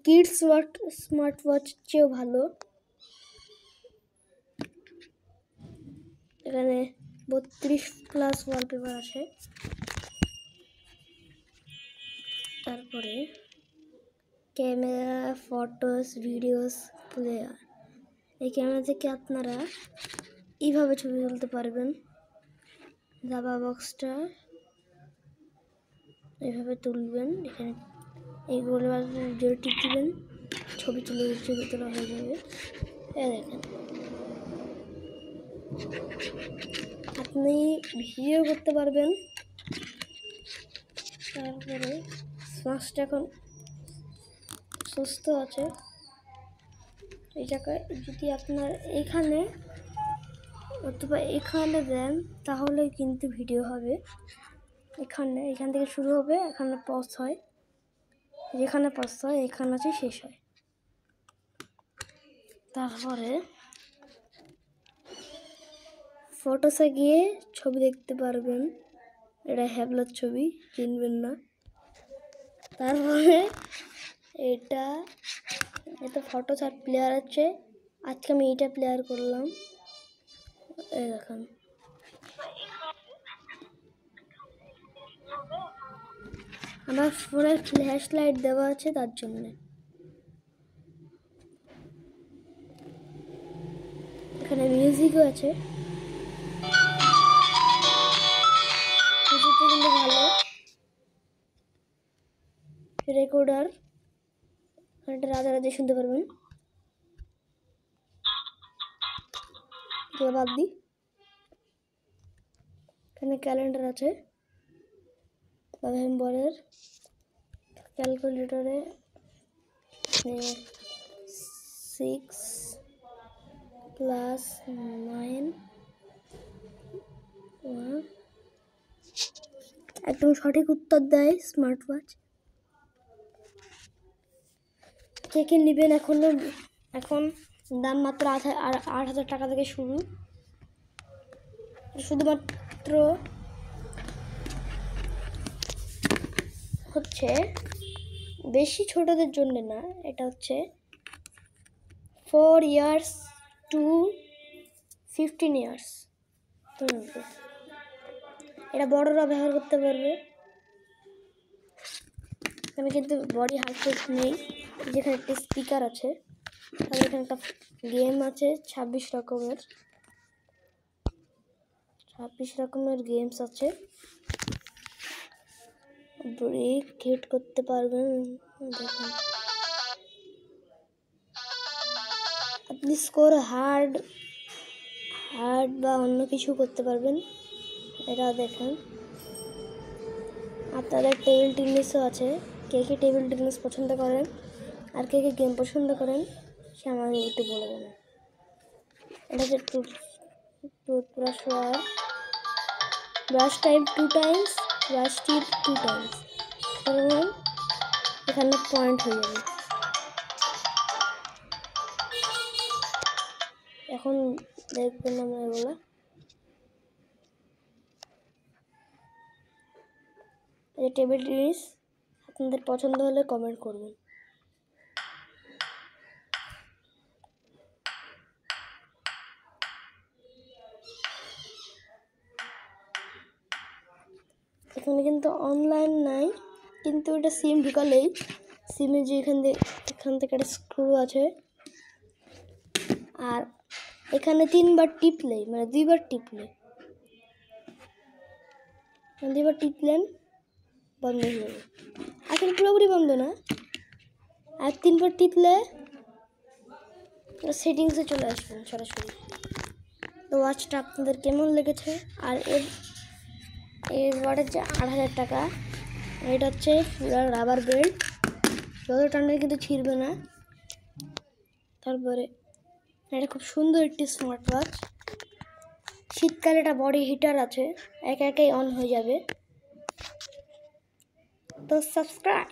Kids smart watch চেয়েও ভালো। এখানে 32+ ওয়ালপেপার আছে। তারপরে ক্যামেরা, ফটোস, ভিডিওস প্লেয়ার। এই ক্যামেরা থেকে আপনারা এইভাবে ছবি তুলতে পারবেন। দাবা বক্সটা এইভাবে তুলবেন, এখানে এইগুলো টিপ দিবেন, ছবি তোলা হয়ে যাবে। দেখেন, আপনি ভিডিও করতে পারবেন। তারপরে শ্বাসটা এখন সুস্থ আছে। এই জায়গায় যদি আপনার এখানে অথবা এখানে দেন তাহলে কিন্তু ভিডিও হবে। এখান থেকে শুরু হবে, এখানে পজ হয়, যেখানে পজ হয় এখানে আছে শেষ হয়। তারপরে ফটোসে গিয়ে ছবি দেখতে পারবেন। এটা হ্যাবলার ছবি, চিনবেন না। তারপরে এটা ফটোস আর প্লেয়ার আছে। আজকে আমি এইটা প্লেয়ার করলাম। এই দেখেন, আমার ফোনে ফ্ল্যাশ লাইট দেওয়া আছে তার জন্য। এখানে মিউজিকও আছে, মিউজিকটা কিন্তু ভালো। রেকর্ডার, এটা রাতে শুনতে পারবেন। বাদ দিই, এখানে ক্যালেন্ডার আছে নভেম্বরের। ক্যালকুলেটরে 6 + 9 একদম সঠিক উত্তর দেয় স্মার্ট ওয়াচ। কে নেবেন? এখন দাম মাত্র 8,000 টাকা থেকে শুরু। শুধুমাত্র হচ্ছে বেশি ছোটদের জন্য না, এটা হচ্ছে 4 ইয়ার্স to 15 ইয়ার্স পর্যন্ত। এটা বড়রা ব্যবহার করতে পারবে। এখানে কিন্তু বডি হার্ট নেই, যেখানে একটা স্পিকার আছে, আর এখানে একটা গেম আছে। 26 রকমের গেমস আছে। ব্রেক হিট করতে পারবেন। দেখুন, আপনি স্কোর হার্ড বা অন্য কিছু করতে পারবেন। এটা দেখেন, আপনাদের টেবিল টেনিসও আছে। কে টেবিল টেনিস পছন্দ করেন আর কে গেম পছন্দ করেন সে আমাদের একটু বলে দেবেন। এটা হচ্ছে টুথব্রাশ ওয়ার, brush time 2 times, brush tip 2 times. এখানে পয়েন্ট হয়ে যাবে। এখন দেখবেন আমরা এগুলো। এই টেবিল টেনিস আপনাদের পছন্দ হলে কমেন্ট করবেন। এখানে কিন্তু অনলাইন নাই, কিন্তু এটা সিম ঢুকালেই সিমে যে এখান থেকে একটা স্ক্রু আছে, আর এখানে 3বার টিপলেই, মানে 2বার টিপলেন বন্ধ হয়ে যাবে। আসলে পুরোপুরি বন্ধ না, আর 3বার টিপলে সেটিংসে চলে আসবেন সরাসরি। তো ওয়াচটা আপনাদের কেমন লেগেছে? আর এর ওয়াটের যে 8,000 টাকা, এটা হচ্ছে পুরো রাবার বেল্ট, যত টানলে কিন্তু ছিঁড়বে না। তারপরে এটা খুব সুন্দর একটি স্মার্ট ওয়াচ। শীতকালে এটা বডি হিটার আছে, একাই অন হয়ে যাবে। তো সাবস্ক্রাইব।